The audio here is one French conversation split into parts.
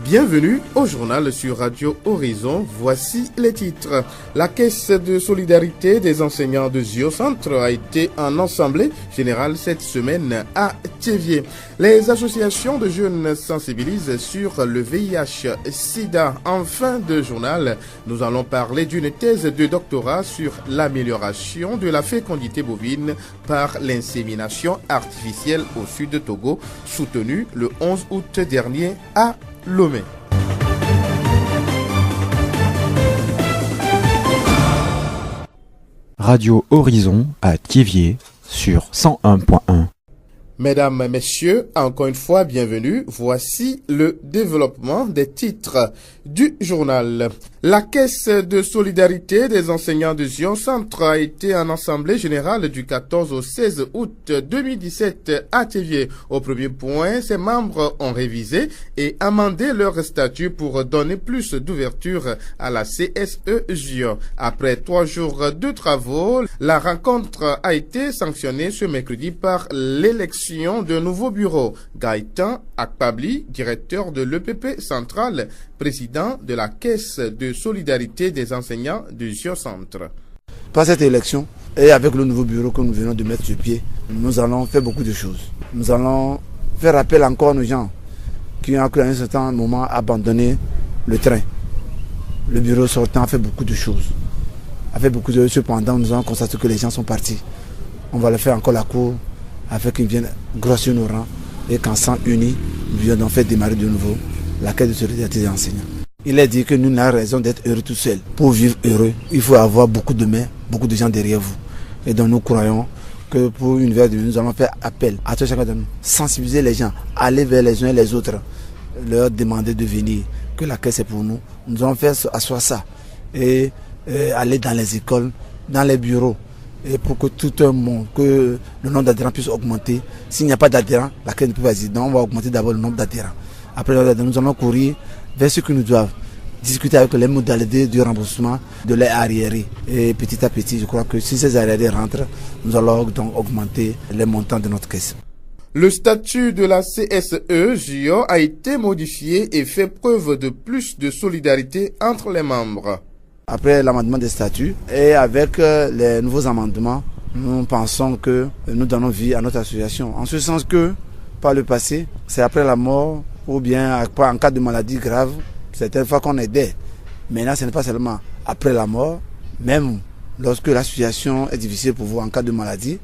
Bienvenue au journal sur Radio Horizon. Voici les titres. La Caisse de solidarité des enseignants de Zio-Centre a été en assemblée générale cette semaine à Thiéviers. Les associations de jeunes sensibilisent sur le VIH-Sida. En fin de journal, nous allons parler d'une thèse de doctorat sur l'amélioration de la fécondité bovine par l'insémination artificielle au sud de Togo, soutenue le 11 août dernier à Lomé. Radio Horizon à Thiéviers sur 101.1. Mesdames, Messieurs, encore une fois, bienvenue. Voici le développement des titres du journal. La Caisse de solidarité des enseignants de Zio-Centre a été en assemblée générale du 14 au 16 août 2017 à Thiéviers. Au premier point, ses membres ont révisé et amendé leur statut pour donner plus d'ouverture à la CSE Zio. Après 3 jours de travaux, la rencontre a été sanctionnée ce mercredi par l'élection d'un nouveau bureau. Gaëtan Akpabli, directeur de l'EPP central, président de la Caisse de solidarité des enseignants du Zio-Centre. Par cette élection et avec le nouveau bureau que nous venons de mettre sur pied, nous allons faire beaucoup de choses. Nous allons faire appel encore à nos gens qui ont à un certain moment abandonné le train. Le bureau sortant a fait beaucoup de choses. Cependant, nous allons constater que les gens sont partis. On va leur faire encore la cour afin qu'ils viennent grossir nos rangs et qu'ensemble unis, nous allons faire démarrer de nouveau la Caisse de solidarité des enseignants. Il est dit que nous n'avons raison d'être heureux tout seuls. Pour vivre heureux, il faut avoir beaucoup de mains, beaucoup de gens derrière vous. Et donc nous croyons que pour une verre de nous allons faire appel à tout chacun de nous, sensibiliser les gens, aller vers les uns et les autres, leur demander de venir, que la Caisse est pour nous. Nous allons faire asseoir ça et aller dans les écoles, dans les bureaux, et pour que tout un monde, que le nombre d'adhérents puisse augmenter. S'il n'y a pas d'adhérents, la Caisse ne peut pas dire. Donc on va augmenter d'abord le nombre d'adhérents. Après, nous allons courir vers ceux qui nous doivent, discuter avec les modalités du remboursement de les arriérés. Et petit à petit, je crois que si ces arriérés rentrent, nous allons donc augmenter les montants de notre caisse. Le statut de la CSE Zio a été modifié et fait preuve de plus de solidarité entre les membres. Après l'amendement des statuts et avec les nouveaux amendements, nous pensons que nous donnons vie à notre association. En ce sens que, par le passé, c'est après la mort ou bien en cas de maladie grave, certaines fois qu'on aidait. Maintenant, ce n'est pas seulement après la mort, même lorsque la situation est difficile pour vous en cas de maladie,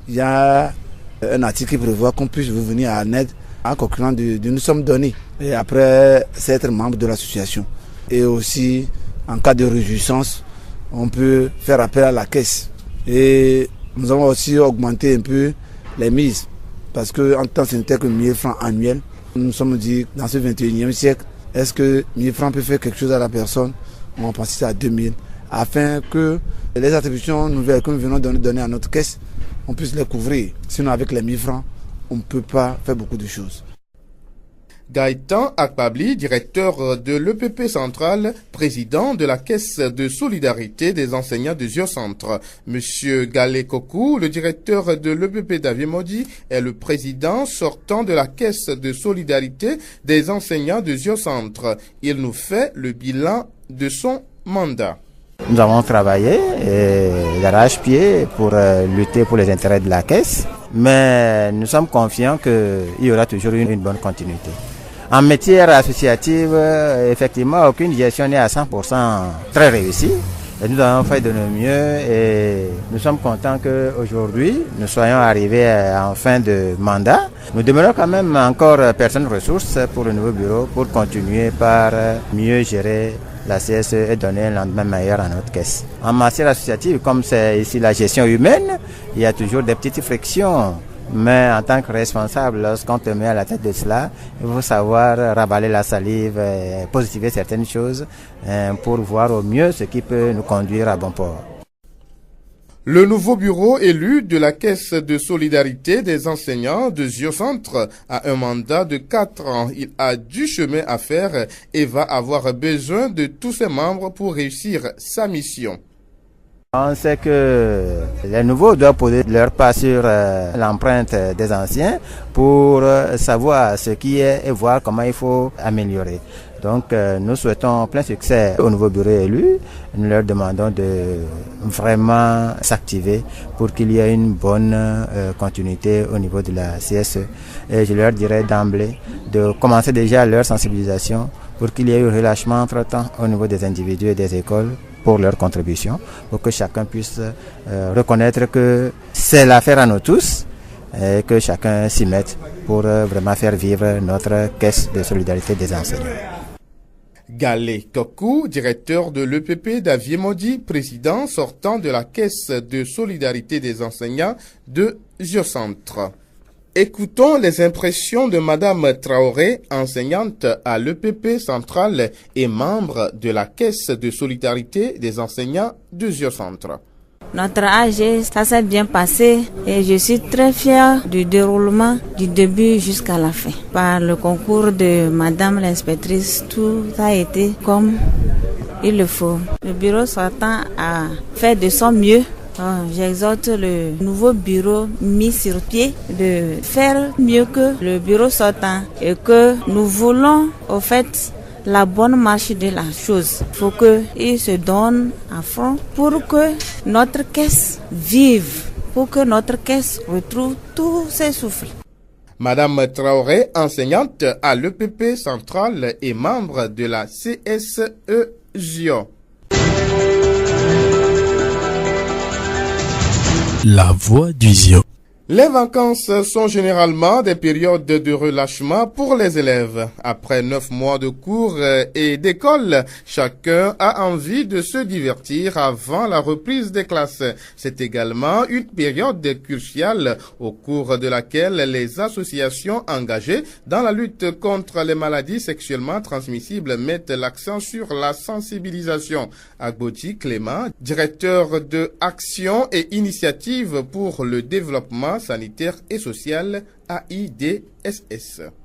il y a un article qui prévoit qu'on puisse vous venir en aide en concurrent de nous sommes donnés. Et après, c'est être membre de l'association. Et aussi, en cas de réjouissance, on peut faire appel à la caisse. Et nous avons aussi augmenté un peu les mises. Parce qu'en temps, ce n'était que 1000 francs annuels. Nous nous sommes dit, dans ce 21e siècle, est-ce que 1000 francs peut faire quelque chose à la personne? On va passer à 2000, afin que les attributions nouvelles que nous venons de donner à notre caisse, on puisse les couvrir. Sinon, avec les 1000 francs, on ne peut pas faire beaucoup de choses. Gaëtan Akpabli, directeur de l'EPP central, président de la Caisse de solidarité des enseignants de Zio-Centre. Monsieur Galé Kokou, le directeur de l'EPP d'Aviemodi, est le président sortant de la Caisse de solidarité des enseignants de Zio-Centre. Il nous fait le bilan de son mandat. Nous avons travaillé d'arrache-pied pour lutter pour les intérêts de la Caisse, mais nous sommes confiants qu'il y aura toujours une bonne continuité. En matière associative, effectivement, aucune gestion n'est à 100% très réussie. Et nous avons fait de nos mieux et nous sommes contents qu'aujourd'hui, nous soyons arrivés en fin de mandat. Nous demeurons quand même encore personnes ressources pour le nouveau bureau pour continuer par mieux gérer la CSE et donner un lendemain meilleur à notre caisse. En matière associative, comme c'est ici la gestion humaine, il y a toujours des petites frictions. Mais en tant que responsable, lorsqu'on te met à la tête de cela, il faut savoir ravaler la salive, positiver certaines choses pour voir au mieux ce qui peut nous conduire à bon port. Le nouveau bureau élu de la Caisse de solidarité des enseignants de Zio-Centre a un mandat de 4 ans. Il a du chemin à faire et va avoir besoin de tous ses membres pour réussir sa mission. On sait que les nouveaux doivent poser leur pas sur l'empreinte des anciens pour savoir ce qui est et voir comment il faut améliorer. Donc nous souhaitons plein succès au nouveau bureau élu. Nous leur demandons de vraiment s'activer pour qu'il y ait une bonne continuité au niveau de la CSE. Et je leur dirais d'emblée de commencer déjà leur sensibilisation pour qu'il y ait eu relâchement entre-temps au niveau des individus et des écoles pour leur contribution, pour que chacun puisse reconnaître que c'est l'affaire à nous tous et que chacun s'y mette pour vraiment faire vivre notre caisse de solidarité des enseignants. Galé Kokou, directeur de l'EPP d'Aviemodi, président sortant de la Caisse de solidarité des enseignants de Géocentre. Écoutons les impressions de Madame Traoré, enseignante à l'EPP central et membre de la Caisse de solidarité des enseignants de Géocentre. Notre AG, ça s'est bien passé et je suis très fière du déroulement du début jusqu'à la fin. Par le concours de Madame l'inspectrice, tout a été comme il le faut. Le bureau sortant a fait de son mieux. J'exhorte le nouveau bureau mis sur pied de faire mieux que le bureau sortant et que nous voulons au fait la bonne marche de la chose. Il faut qu'ils se donnent à fond pour que notre caisse vive, pour que notre caisse retrouve tous ses souffles. Madame Traoré, enseignante à l'EPP central et membre de la CSE Gion. La voix du Zion. Les vacances sont généralement des périodes de relâchement pour les élèves. Après 9 mois de cours et d'école, chacun a envie de se divertir avant la reprise des classes. C'est également une période cruciale au cours de laquelle les associations engagées dans la lutte contre les maladies sexuellement transmissibles mettent l'accent sur la sensibilisation. Agboti Clément, directeur de Action et Initiative pour le développement sanitaire et social AIDS.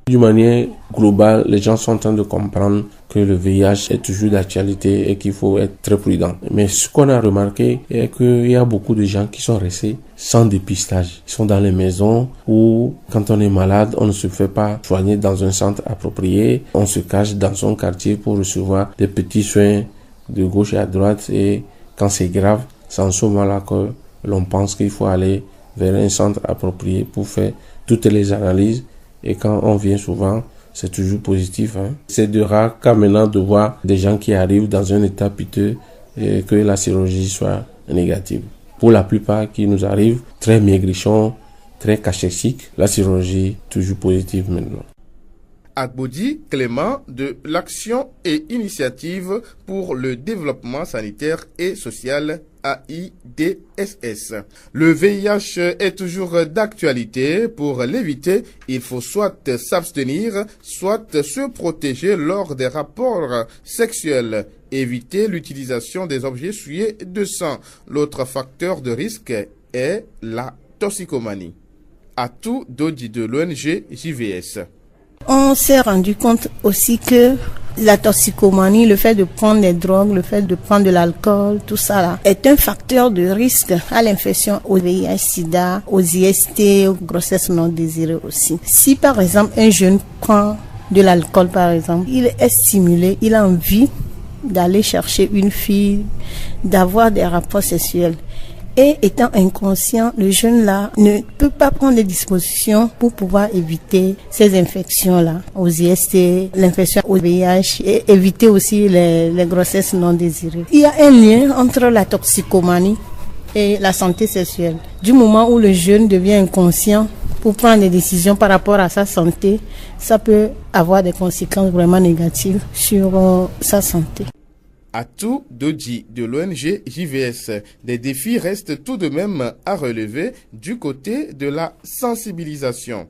D'une manière globale, les gens sont en train de comprendre que le VIH est toujours d'actualité et qu'il faut être très prudent. Mais ce qu'on a remarqué est qu'il y a beaucoup de gens qui sont restés sans dépistage. Ils sont dans les maisons où, quand on est malade, on ne se fait pas soigner dans un centre approprié. On se cache dans son quartier pour recevoir des petits soins de gauche et à droite. Et quand c'est grave, c'est en ce moment-là que l'on pense qu'il faut aller vers un centre approprié pour faire toutes les analyses. Et quand on vient souvent, c'est toujours positif. C'est de rare cas maintenant de voir des gens qui arrivent dans un état piteux et que la chirurgie soit négative. Pour la plupart qui nous arrivent, très maigrichons, très cachétiques, la chirurgie toujours positive maintenant. Agbodi Clément de l'Action et Initiative pour le développement sanitaire et social AIDS. Le VIH est toujours d'actualité. Pour l'éviter, il faut soit s'abstenir, soit se protéger lors des rapports sexuels. Éviter l'utilisation des objets souillés de sang. L'autre facteur de risque est la toxicomanie. Atout Dodi de l'ONG JVS. On s'est rendu compte aussi que la toxicomanie, le fait de prendre des drogues, le fait de prendre de l'alcool, tout ça là, est un facteur de risque à l'infection au VIH/SIDA, aux IST, aux grossesses non désirées aussi. Si par exemple un jeune prend de l'alcool par exemple, il est stimulé, il a envie d'aller chercher une fille, d'avoir des rapports sexuels. Et étant inconscient, le jeune là ne peut pas prendre des dispositions pour pouvoir éviter ces infections-là, aux IST, l'infection au VIH et éviter aussi les grossesses non désirées. Il y a un lien entre la toxicomanie et la santé sexuelle. Du moment où le jeune devient inconscient pour prendre des décisions par rapport à sa santé, ça peut avoir des conséquences vraiment négatives sur sa santé. Atout Dodi de l'ONG JVS. Des défis restent tout de même à relever du côté de la sensibilisation.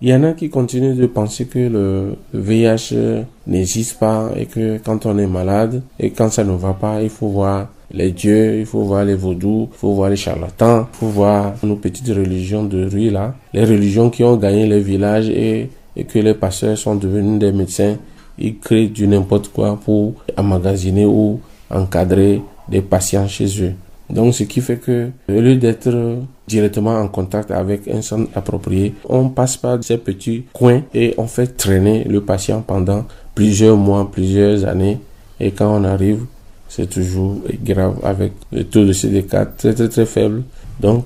Il y en a qui continuent de penser que le VIH n'existe pas et que quand on est malade et quand ça ne va pas, il faut voir les dieux, il faut voir les vaudous, il faut voir les charlatans, il faut voir nos petites religions de rue là, les religions qui ont gagné les villages et que les pasteurs sont devenus des médecins. Ils créent du n'importe quoi pour emmagasiner ou encadrer des patients chez eux. Donc ce qui fait que, au lieu d'être directement en contact avec un centre approprié, on passe par ces petits coins et on fait traîner le patient pendant plusieurs mois, plusieurs années. Et quand on arrive, c'est toujours grave avec le taux de CD4 très très très faible. Donc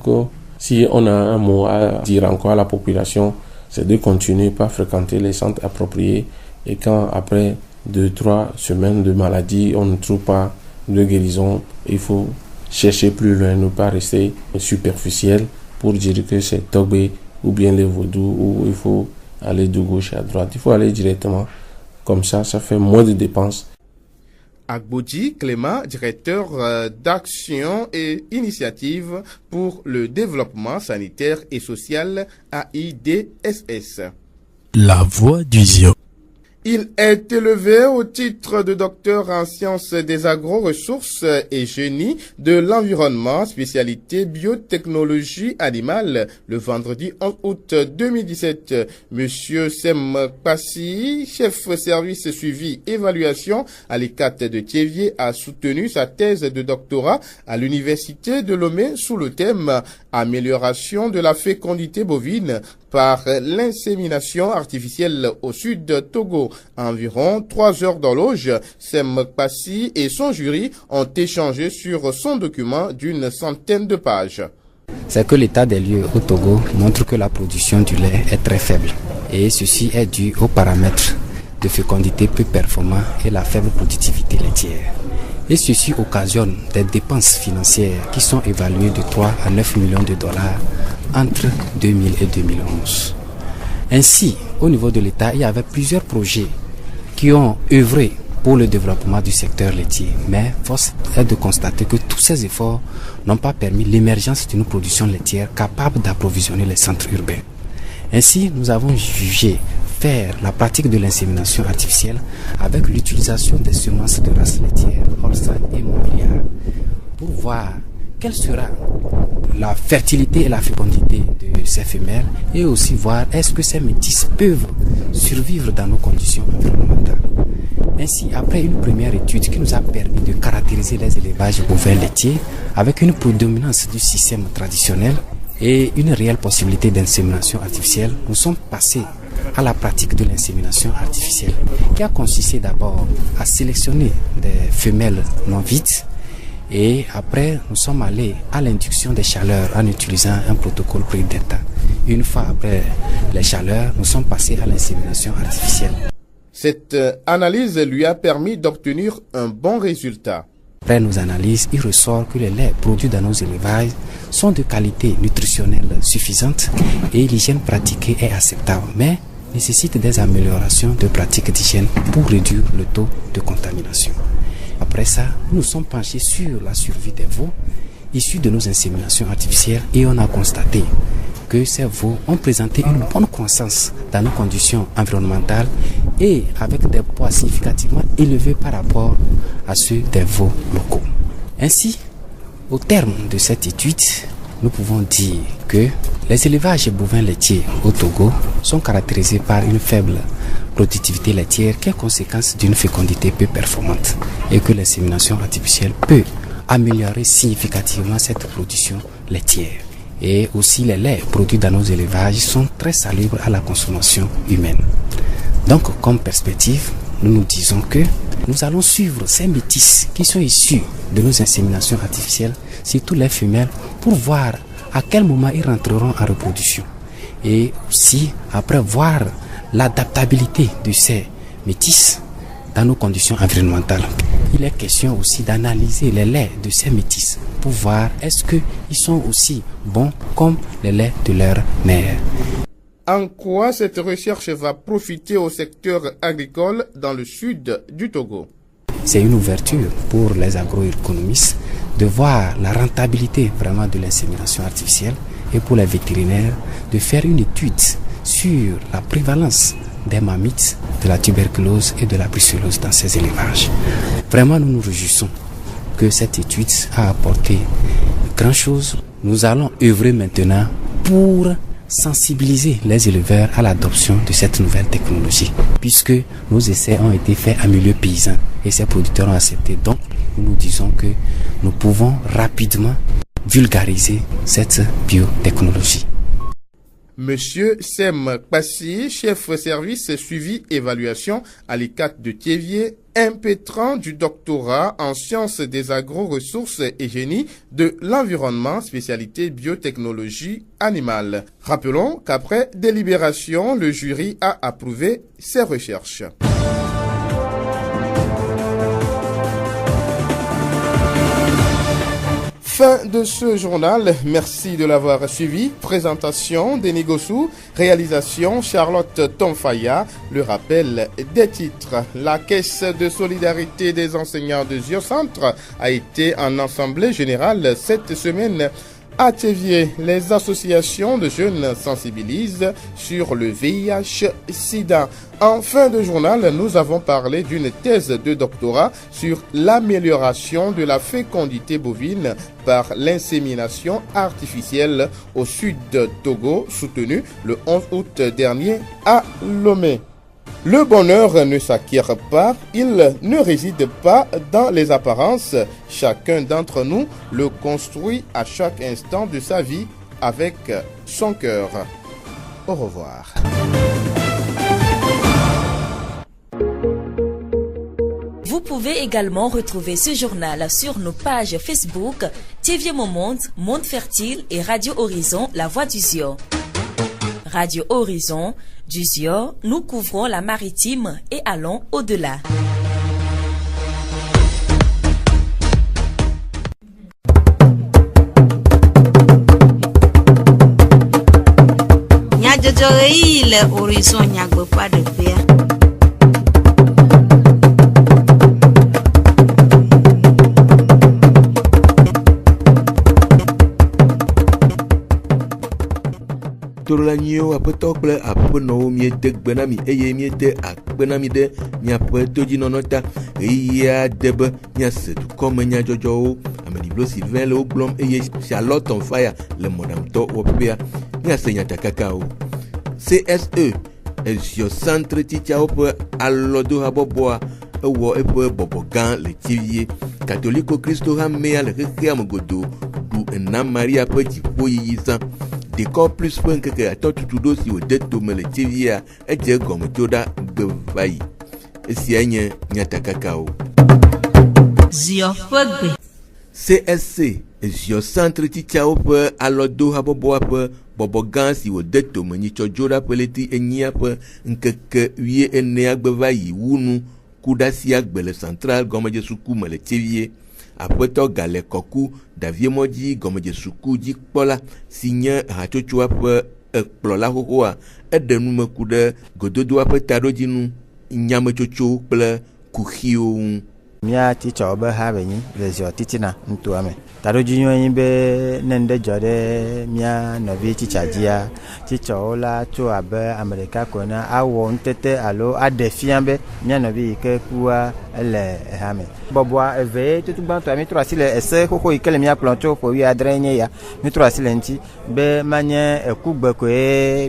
si on a un mot à dire encore à la population, c'est de continuer par fréquenter les centres appropriés. Et quand après 2-3 semaines de maladie, on ne trouve pas de guérison, il faut chercher plus loin, ne pas rester superficiel pour dire que c'est Togbe ou bien les vaudous, ou il faut aller de gauche à droite. Il faut aller directement. Comme ça fait moins de dépenses. Agbodji Clément, directeur d'action et initiative pour le développement sanitaire et social AIDSS. La voix du Zion. Il est élevé au titre de docteur en sciences des agro-ressources et génie de l'environnement, spécialité biotechnologie animale, le vendredi 11 août 2017. Monsieur Sem Passi, chef service suivi évaluation à l'ECAT de Thiévié, a soutenu sa thèse de doctorat à l'université de Lomé sous le thème amélioration de la fécondité bovine par l'insémination artificielle au sud de Togo. Environ 3 heures d'horloge, Sem Passi et son jury ont échangé sur son document d'une centaine de pages. C'est que l'état des lieux au Togo montre que la production du lait est très faible. Et ceci est dû aux paramètres de fécondité peu performants et la faible productivité laitière. Et ceci occasionne des dépenses financières qui sont évaluées de 3 à 9 millions de dollars entre 2000 et 2011. Ainsi, au niveau de l'État, il y avait plusieurs projets qui ont œuvré pour le développement du secteur laitier. Mais force est de constater que tous ces efforts n'ont pas permis l'émergence d'une production laitière capable d'approvisionner les centres urbains. Ainsi, nous avons jugé faire la pratique de l'insémination artificielle avec l'utilisation des semences de race laitière, Holstein et Montbéliard, pour voir quelle sera la fertilité et la fécondité de ces femelles et aussi voir est-ce que ces métisses peuvent survivre dans nos conditions environnementales. Ainsi, après une première étude qui nous a permis de caractériser les élevages bovins laitiers avec une prédominance du système traditionnel et une réelle possibilité d'insémination artificielle, nous sommes passés à la pratique de l'insémination artificielle qui a consisté d'abord à sélectionner des femelles non vides et après nous sommes allés à l'induction des chaleurs en utilisant un protocole Pre-Delta. Une fois après les chaleurs, nous sommes passés à l'insémination artificielle. Cette analyse lui a permis d'obtenir un bon résultat. Après nos analyses, il ressort que les laits produits dans nos élevages sont de qualité nutritionnelle suffisante et l'hygiène pratiquée est acceptable, mais nécessite des améliorations de pratiques d'hygiène pour réduire le taux de contamination. Après ça, nous nous sommes penchés sur la survie des veaux issus de nos inséminations artificielles et on a constaté que ces veaux ont présenté une bonne croissance dans nos conditions environnementales et avec des poids significativement élevés par rapport à ceux des veaux locaux. Ainsi, au terme de cette étude, nous pouvons dire que les élevages bovins laitiers au Togo sont caractérisés par une faible productivité laitière qui est conséquence d'une fécondité peu performante et que l'insémination artificielle peut améliorer significativement cette production laitière. Et aussi les laits produits dans nos élevages sont très salubres à la consommation humaine. Donc comme perspective, nous nous disons que nous allons suivre ces métisses qui sont issus de nos inséminations artificielles, surtout les femelles, pour voir à quel moment ils rentreront en reproduction. Et aussi après voir l'adaptabilité de ces métisses dans nos conditions environnementales. Il est question aussi d'analyser les laits de ces métisses pour voir est-ce qu'ils sont aussi bons comme les laits de leur mère. En quoi cette recherche va profiter au secteur agricole dans le sud du Togo? C'est une ouverture pour les agroéconomistes de voir la rentabilité vraiment de l'insémination artificielle et pour les vétérinaires de faire une étude sur la prévalence des mammites, de la tuberculose et de la brucellose dans ces élevages. Vraiment, nous nous réjouissons que cette étude a apporté grand chose. Nous allons œuvrer maintenant pour sensibiliser les éleveurs à l'adoption de cette nouvelle technologie, puisque nos essais ont été faits en milieu paysan et ces producteurs ont accepté. Donc, où nous disons que nous pouvons rapidement vulgariser cette biotechnologie. Monsieur Sem Passi, chef service suivi évaluation à l'ICAT de Thiévié, impétrant du doctorat en sciences des agro-ressources et génie de l'environnement, spécialité biotechnologie animale. Rappelons qu'après délibération, le jury a approuvé ces recherches. Fin de ce journal, merci de l'avoir suivi. Présentation Denis Gossou, réalisation Charlotte Tomfaya, le rappel des titres. La Caisse de solidarité des enseignants de Zio-Centre a été en assemblée générale cette semaine à Thiévié. Les associations de jeunes sensibilisent sur le VIH-Sida. En fin de journal, nous avons parlé d'une thèse de doctorat sur l'amélioration de la fécondité bovine par l'insémination artificielle au sud de Togo, soutenue le 11 août dernier à Lomé. Le bonheur ne s'acquiert pas, il ne réside pas dans les apparences. Chacun d'entre nous le construit à chaque instant de sa vie avec son cœur. Au revoir. Vous pouvez également retrouver ce journal sur nos pages Facebook, Thiévié Monde, Monde Fertile et Radio Horizon, La Voix du Zio. Radio Horizon, du Zio, nous couvrons la maritime et allons au-delà. Le horizon n'y pas de paix. Tolanio apotokle apono miete gbenami eye miete akbenami de miape tojinonota iya debe miasetu comme nya jojo amediblo Sylvain le oblom eye Charlotte on fire le modamto opea miasenya takakao CSE Zio Centre titia pe alodo haboboa ewo epe bobogan le Thiévié catholique Christo hamea le rekiam godo du enam Maria petit poyisan décor plus point que à tout dossier au détour mais le Thiévié et dire comme toda bevayi si anya nyata kakao Zio Fogbe CSC Zio Centre titia pe alodo haboboa pe bobogan si au détour mais ni chojora peleti enya pe nkeke wie ene bevayi wunu kudasi agbele central comme je suku mais le Thiévié apeto gale koku davie moji gomeje suku ji kpola signe hachocho ape ekplola hohoa edenu mekude gododo ape tadojinu nyamechocho kple kuhio mia teacher obe ha benyi lezio titina ntuame tadojinu yin be nende jode mia novi teacher dia teacher ola to abe america kona awo ntete alo adefiambe mia novi ke kuwa ele hame bobwa eve tutugba to ami troasi le ese koko ikele mia planto fo wi adrenye ya mi troasi le nti be manye ekugbe ko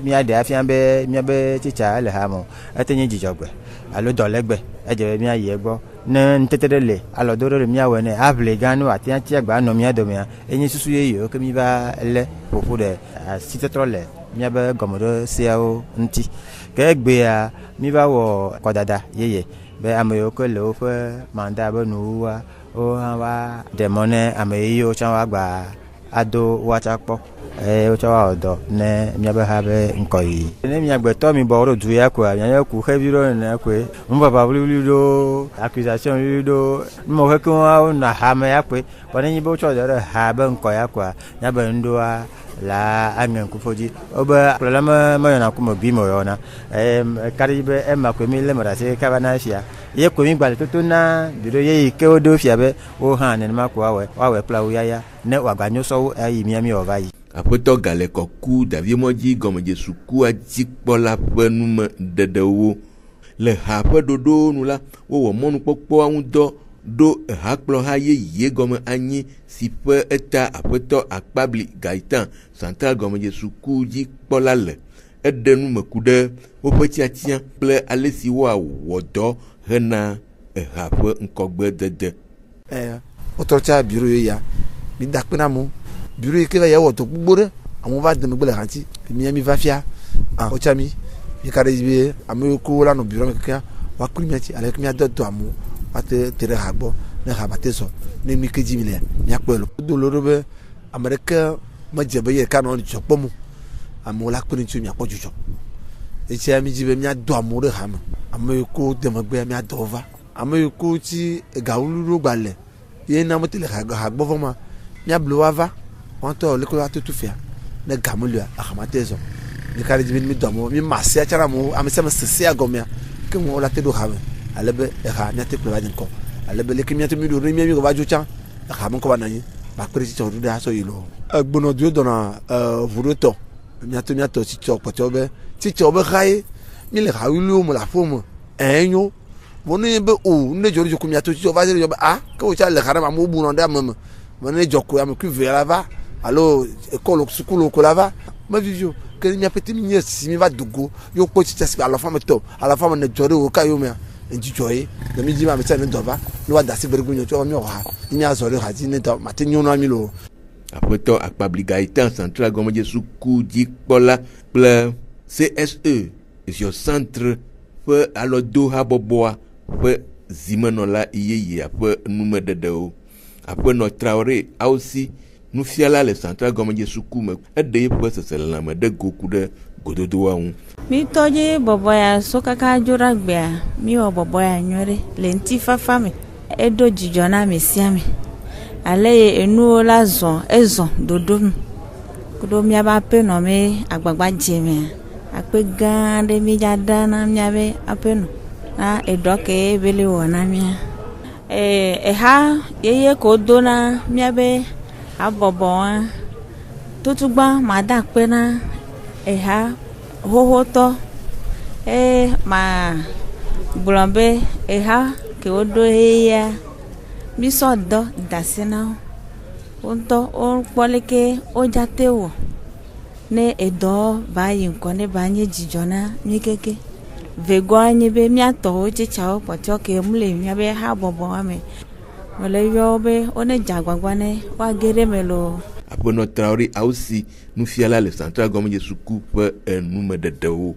mia de afiambe mia be teacher ele hamo atenye jijogbe alo dolegbe eje mia yegbo ne nteterele alodoro mi awene able ganu atianti agba no mi adomia enyi susu yeyo ke mi ba le popo de sitetrole mi ba gomodo siao nti ke gbe ya mi ba wo kodada yeye be ameyo ko le ofe manda ba nuwa o wa demone ameyo chanwa gba ado wachapo o chawa odo ne mi ba habe nkoi ne mi agbeto mi bo ro du ya ko ya ku hebiro ne ko mba ba bludo accusation ludo mo he ko na ha me ya ko bone ni bo cho de ha ba nkoi ya ko ya ba ndoa la amen ku foji oba problème mo na ku mo bi mo yona karibe e ma ko mi le mara se ka bana sia ye ko mi gbale to na biro ye ke odo fia be o han ne ma ko wa we pla ya ne wa gbanyo so ayi mi o bayi apeto gale koku davie moji gomeje suku ajikpola penume dedewo le ha pe dodo nu la wo monu popo awudo do hakplo ha ye gome anyi si pe eta apeto akpabli gaitan central gomeje suku jikpola le edenu mekude wo petiatia ple alesi wo awodo hena ha pe nkogbe dede Autorité bureau ya mi dakpena mo bureau ke va ya woto gbore amon va de me gbele ranti mi mi va fia o chami mi karibe ameko la no bureau me kaka wa kulmiati avec mi adoto amu wa te hagbo ne habate so ne mi keji mi le mi apelo dolorobe america ma jebe ye kanon chopo mu amu la kuni tu mi apojujo e ti ami jibe mi ado amu re ham ameko de me gbe mi adova ameko ti gaulu gbale ye na mo tele hagbo voma mi ablo ava on to le ko atu fia ne gamulu ahamatezo ni kare jibe mi domo mi masia chara mo amesema sese agomia ke mo la te do have alebe ha nya te pleva dinko alebe le kimia te mi do remi mi ko ba jucha ha mo ko ba nani ba kure ti to da so yilo agbono dio dona vuroto mi to ti to potobe ti chobe khai mi le ha wilu mo la fomo enyo woni be o ne jori jo kumia to ti va jori jo ah ko cha le khara ma mo bu no da mama woni joko ya mo ku vera va allo école school ko lava ma vivio que mi apeti mi nyesi mi va dugo yo ko ti tesi à la femme to à la femme ne jori o ka yo me nti joye de mi ji ma me tse ne dova no wa dasi bergunyo to mi o ha ni azori ha ti ne to ma ti nyunu ami lo après to akpabligaité en central gomoje suku di pola ple CSE sur centre pe alo do ha boboa pe zimenola iye après nume dedeo après notre Traoré a aussi nous fiala le central gomoje suku me ede pe sesela me de goku de gododo wa hu mi toje boboya sokaka jura gbia mi o boboya nyore lenti fafa mi edo jijona mi siami ale enu la zon ezon dodom kodo mi aba pe no me agbagba jeme ape gande mi jadana mi abe apeno na edoke bele wona mi ha yeye ko dona mi abe abobo tutugba mada pe na ha hohoto ma bulambe ha ke odo ya mi so do dasina onto o poleke o jatewo ne edo bayi nko ne banye jijona mi keke vego anyi be mi ato o chicha o potio ke mule mi abe ha bobo ame wole yo be one jagbagba ne wa gere melo après notre Traoré a aussi nous fiala le central gomoje suku pe nume dedeo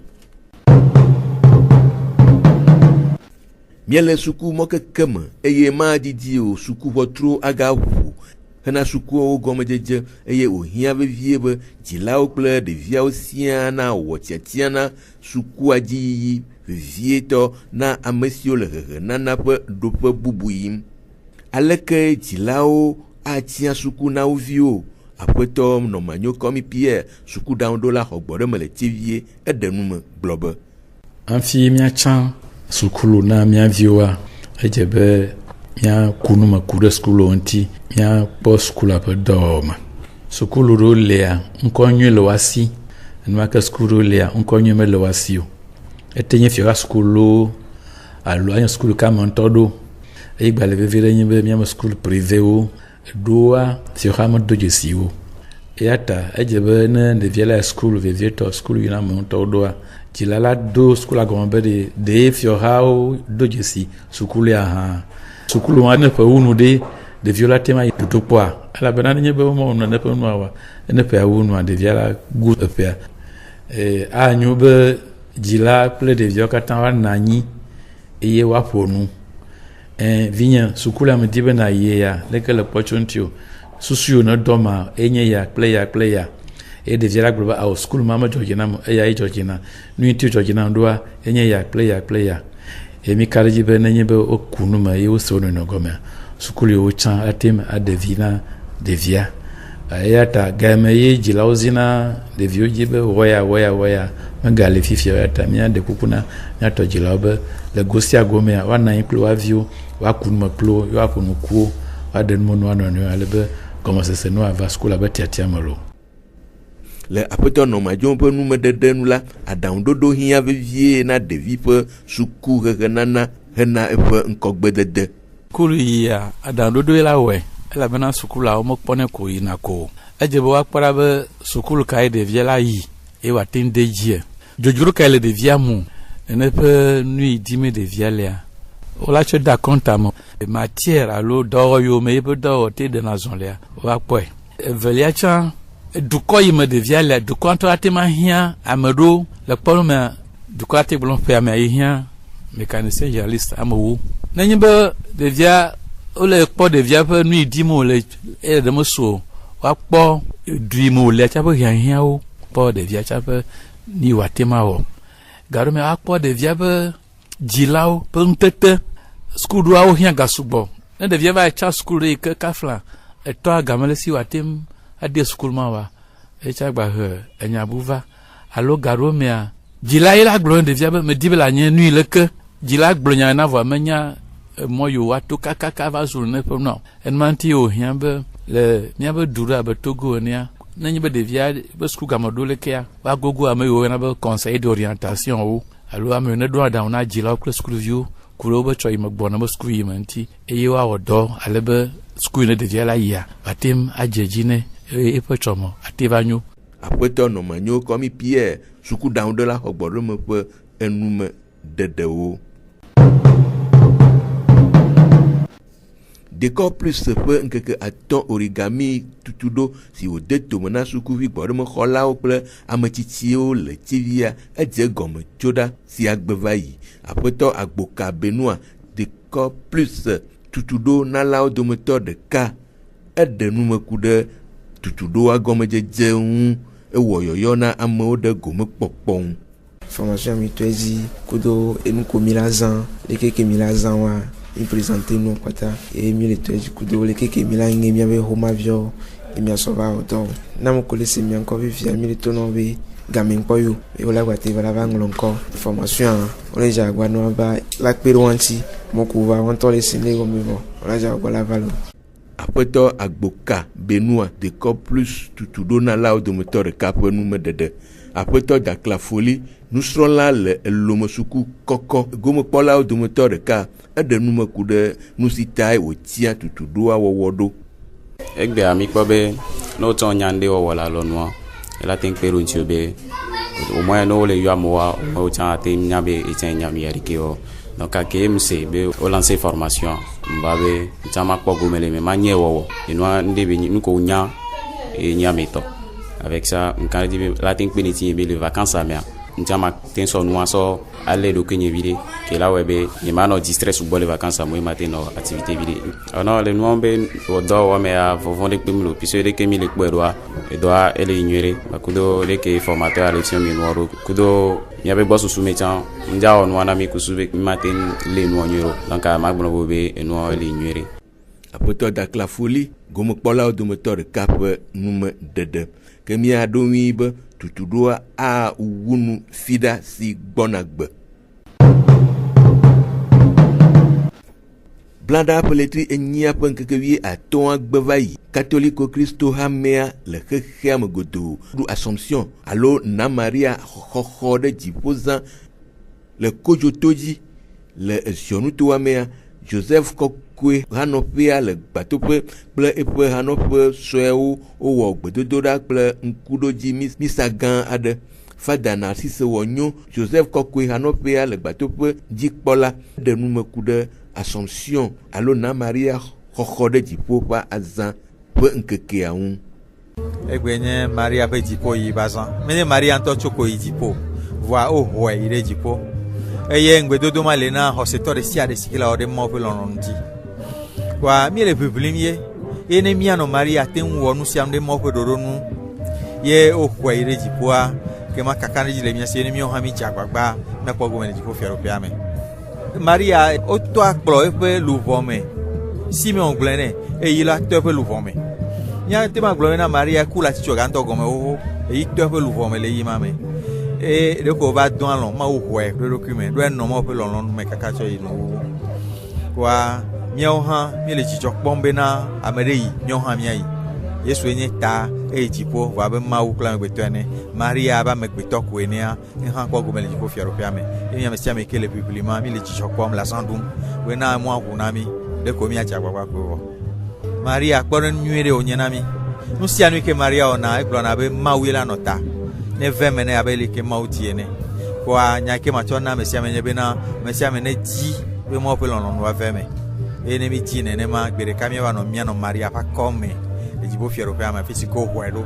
miele suku moke keme eye ma didi o suku votro agavu hena suku o gomejeje eye o hia vevie be jila o ple de via o siana o tiatiana suku aji vevie to na amesio le nana pe dope bubuim aleke jila o atia suku na ovio après to no manyo komi Pierre suku daundo la hogbore mele tivie edenume globe anfi mia chan sukulu na mia vioa ejebe mia kunuma kude skulu onti mia po skulu ape doma sukulu ro lea nkonyu le wasi nma ka skulu lea nkonyu me le wasio etenye fiora skulu alo anya skulu kama ntodo egba le vevere nyebe mia skulu privé o doa fiora mo dojesio yata ejebe ne de viela skulu vevieto skulu ina mo ntodo jilala do skula gombe de fiorao dojesi sukulu ya ha sukulu wane pa unu de violatema tutopwa ala banana nyebe mo no ne pa nwa ne pa unu de viala good affair a nyube jila ple de viokatan wa nani eye wa ponu vinya sukulu am dibe na ye ya lekele pochuntio susu no doma enye ya player e de viera globa au school mama Georgina e Georgina nu ti Georgina ndoa enye ya player e mi kariji be na nyebe okunu ma e o so no gome school yo chan atem adevina devia ayata game ye jilauzina de vio jibe woya magale fifia ata mi ande kukuna nyato jilaube le gosia gome wa na inclu avio wa kunu ma klo yo akunu ku wa den mo no no alebe comment ça se no ava school abetia malo le apeto no majon pe nume dede nu la adandodo hia vevie na devi pe suku nana hena epe nkogbe dede kulu ya adandodo la we ela bena suku la o mo pone ko ina ko ejebo wa para be suku kai de vie la yi e wa tin de jie jojuru kai le de vie mu ene pe nui dime de vie le Ola che da kontamo matière alo do yo me be do te de na zonlia wa poe velia cha du ko yime de via la du contrat ma hia amado le polme du ko te blon pe ma hia mécanicien journaliste amowo na nyimbe de via ole po de via pe nu di mo le e de mo so wa po du mo le cha pe hia o po de via cha pe ni wa te ma o garo me wa po de via pe jilao pe ntete school do awo hia gasubo na de via va cha school e ka kafla e to agamele si wa tem ade school ma wa e cha gba he enya buva alo garo me a jila ila glo de via me dibela nya nu le ke jila glo nya na vo menya moyo wa to kaka va zul ne po no en manti o hia be le nya be dura be togo nia na nyi be de via be school gamado le ke wa gogo ameyo na be conseil d'orientation o alo ame ne do da na jila ko school view kuroba choy magbona mo school yimanti eyewa wodo alebe school ne de via la ya atim ajejine e po chomo ativanyu apeto no manyo komi Pierre suku down de la hogboro me pe enume dedewo Décor plus se peut que aton origami tutudo si o deto mena suku vi gboro me khola o ple ametitio le tivia edze gome choda si agbeva yi apeto agboka Benoît décor plus tutudo na lao dometo de ka ede nume kude tutudo agome jeje un ewoyoyo na ameo de gome popon formation mi toezi kudo enu komilazan lekeke milazan wa il présentait nous kwata et mi le toezi kudo lekeke milange mi ave homa vio e mi asova oto na mo kolese mi encore vivia mi le tono be gamin poyo e ola kwate vala vanglo encore formation on les jagwa no ba la pero anti mo ko va on to les sine go mi bo ola jagwa la valo apeto agboka Benoît de corps plus tutudo na lao de moteur de cap nous me dede apeto dak la folie nous serons là le lomosuku koko gomo pola de moteur de cas de nous me kude nous sitai o tia tutudo awodo egbe ami pobe no ton nyande o wala lo no ela tin peru ntiobe o moya no le yo amoa o cha te nyabe e cha nyami yarike o donc à KMC be o lancer formation mbabe chama ko gomele me manye wo eno ndebe ni ko nya e nyameto avec ça quand dit la tin peniti be les vacances à mer chama tin so no so aller do kenye vide que là webe ni mano distress ou les vacances à moi matin no activité vide non le no be o do wa me a vont de pemlo puis de kemi le kwerwa e doit elle ignorer bakudo le ke formateur à l'élection mi noiro kudo mi abe bosu soumetan ndia on wana mi kusube matin le no nyoro donc a magbono bobe e no elle ignorer apoto dak la folie gomo pola do moteur cap nume dede kemi a do wibe tutudoa a wunu fida si gbonagbe blanda peletri enya pankeke wi aton agbevayi catholique Christo hamea le khekhem godo du Assomption allo na Maria khokhode jipoza le kojotoji le sionuto hamea Joseph Kokwe hanopea le batope ple epe hanope soewo owo gbedododa ple nkudoji misagan ade Fada Narcisse Wonyo Joseph Kokwe hanopea le batope jikpola de numekude Assomption allo na Maria khokhode jipopa azan pe nkeke aun egbenye Maria pe jipo yi bazan mene Maria nto choko yi jipo voa oho ire jipo eye ngbedodo male na hosetor si ade sikila ode mo pe lononti wa mi le publimie ene mi ano Maria ten wonu si amde mo pe doronu ye oho ire jipo a ke makakane jile mi ase ene mi o ha mi jagbagba na pogo me jipo fiero pe ame Maria o to akplo epe luvome Simeon glene e yila to epe luvome nya te ma glona Maria kula ti choganto gome o e to epe luvome le yimame e de ko va don alon ma o hwe le document do no mo pe lon me kaka cho ino kwa miao ha mi le chichok bombe na amerei nyo ha mi ai Yesu enye ta e jipo va be ma u kla me to ene Maria ba me gbeto ko ene a ha ko go me le jipo fiaro pe ame e mi sia me kele publiquement mi le chichok bom la sandum we na mo akunami de ko mi acha gbagba ko Maria kporen nyere onyenami nusia nu ke Maria ona eglona be ma wila nota ne veme ne abeli ke mauti ene kwa nyake machona mesia menye bena mesia mene ji be mo pe lon wa veme ene mi tine ne ma gbere kamia wa no mia no Maria pa come e jibo fiero pe ama fisiko hwelo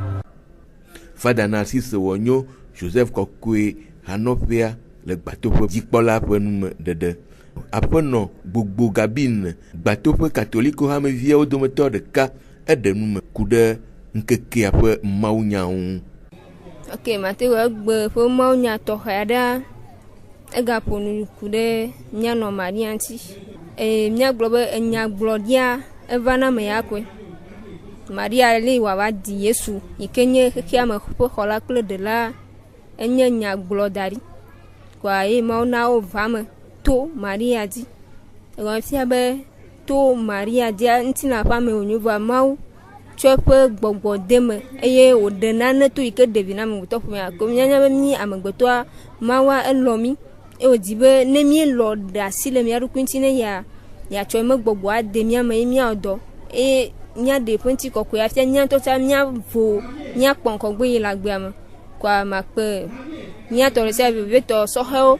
Fada Narcisse Wonyo Joseph Kokwe Hanopia le gbatope jikpola pe nume dede apenɔ gbogbo gabine gbatope katoliko hame vie wo dometɔ ɖeka eɖe nume ku ɖe nkekea ƒe mawunyawo. Ok, mate wo egbe ƒe mawunya tɔxɛ aɖe egaƒo nu ku ɖe mianɔ Maria ŋuti. Miagblɔ be enyagblɔɖia eva na ame ya koe. Maria le wòava di Yesu yi ke nye xexea me ƒe xɔla kple ɖela enye nyagblɔdaɖi. Kɔa ye Mawu na wo va me to Maria di. Egɔme fia be to Maria dia ŋutina ƒe ame wònyo vɔa Mawu tsɔ eƒe gbɔgbɔ de me eye wòɖe nane to yi ke ɖevi na amegbetɔ ƒomea. Ko mianya be mí amegbetɔa Mawua elɔ mí eye wòdi be ne míelɔ ɖe asi le mía ɖokui ŋuti ne yeatsɔ eme gbɔgbɔa de mía me ye míawɔ dɔ eye míaɖe ƒe ŋutikɔkɔe afia míatɔ tsa míavo míakpɔ ŋkɔgbe yi le agbea me. Kɔa makpe míatɔ ɖe sia vevetɔ sɔhɛwo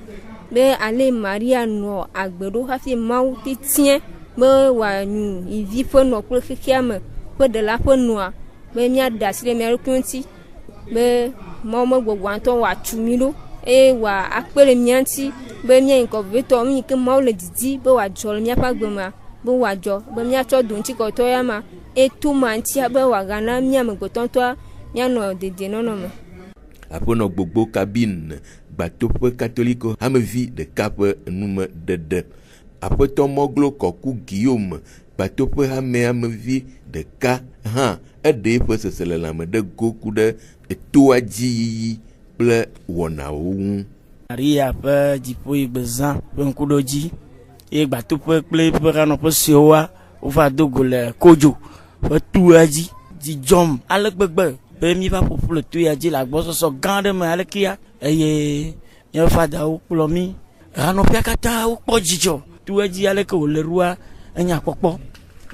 be ale Maria nɔ agbe ɖo hafi Mawu titie be wòanyu yivi ƒe nɔ kple xexea me ƒe ɖela ƒe nɔa be míaɖe asi le mía ɖokui ŋuti be Mawu megbɔgbɔa ŋutɔ wòatsu mí ɖo eye wòakpe le mía ŋuti be míayi ŋkɔ vevetɔ nu yi ke Mawu le didi be wòadzɔ le míaƒe agbe mea be wòadzɔ be míatsɔ do ŋutikɔtɔ ya ma eye to ma ŋutia be wòagana mí amegbetɔ ŋutɔa míanɔ dedienɔnɔ me. Aƒenɔ gbogbo kabine gbatoƒe katoliko hamevi ɖeka ƒe nume ɖeɖe. Aƒetɔ Mɔglo Kɔku Guillaume gbatoƒe hamevi ɖeka hã eɖe eƒe seselelãme ɖe go ku ɖe etoa dzi yiyi kple wɔnawo ŋu. Maria ƒe dziƒoyigbe zã ƒe ŋkuɖodzi eye gbatoƒe kple eƒe hanɔƒe siwoa wova do go le kodzo ƒe toa dzi dzidzɔm ale gbegbe be mi va ƒoƒu le to ya dzi le agbɔsɔsɔ gã aɖe me alekea eye míaƒe fadawo kplɔ mí hanɔƒea katã wokpɔ dzidzɔ toa dzi aleke wòle ɖoa enya kpɔkpɔ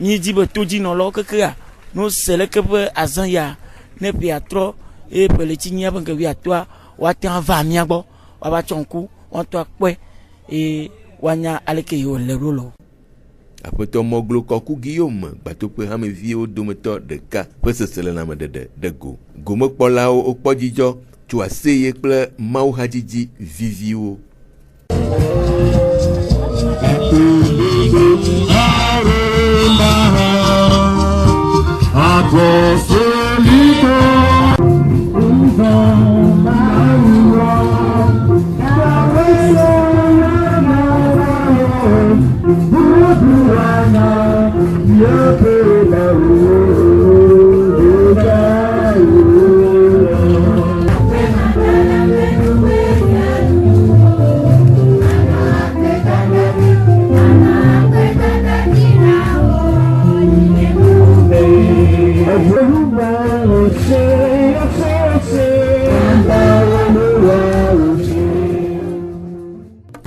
mí di be todzinɔlawo kekea no se leke ƒe azã ya ne ƒea trɔ eye ƒe le tsi nyia ƒe ŋkevi atoa woate ŋu va mía gbɔ woava tsɔ ŋku woatɔ akpɔe eye woanya aleke yi wòle ɖo le. Aƒetɔ Mɔglo Kɔku Guillaume gbatoƒe hameviwo dometɔ ɖeka ƒe seselelãme ɖeɖe ɖe go. Gomekpɔlawo wokpɔ dzidzɔ tso aseye kple Mawu hadzidzi viviwo.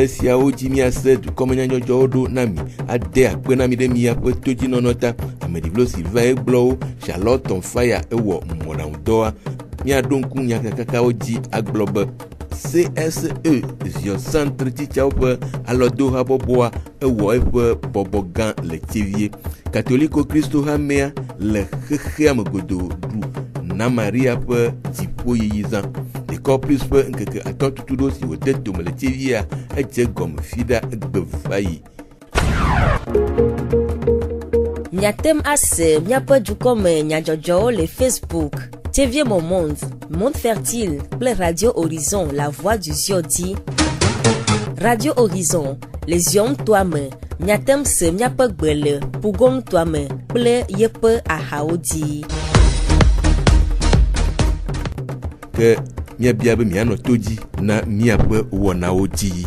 Esiawo dzi míase dukɔmenyadzɔdzɔwo ɖo na mi ade akpe na mi ɖe miaƒe todzinɔnɔ ta. Ameɖiblo Sylvain egblɔwo Charlotte Faya ewɔ mɔɖaŋudɔa míaɖo ŋku nyakakakawo dzi agblɔ be CSE Zion Centre tsitsawo ƒe alɔdohabɔbɔa ewɔ eƒe bɔbɔ gã le Tievie. Katoliko Kristo hamea le xexea me godoo ɖu na Maria ƒe dziƒoyiyi zã. Dekɔ plus ƒe ŋkeke atɔtutuɖo si wòde tome le Tievia edze gɔme fi ɖa egbe va yi. Miatem ase miaƒe dukɔme nyadzɔdzɔwo le Facebook, Tievie Momont, Monde Fertile kple Radio Horizon, La Voix du Zion di. Radio Horizon, le Zion toa me, miatem se miaƒe gbe le Pugom toa me kple yeƒe ahawo di. Ke míabia be mianɔ to dzi na míaƒe wɔnawo dzi.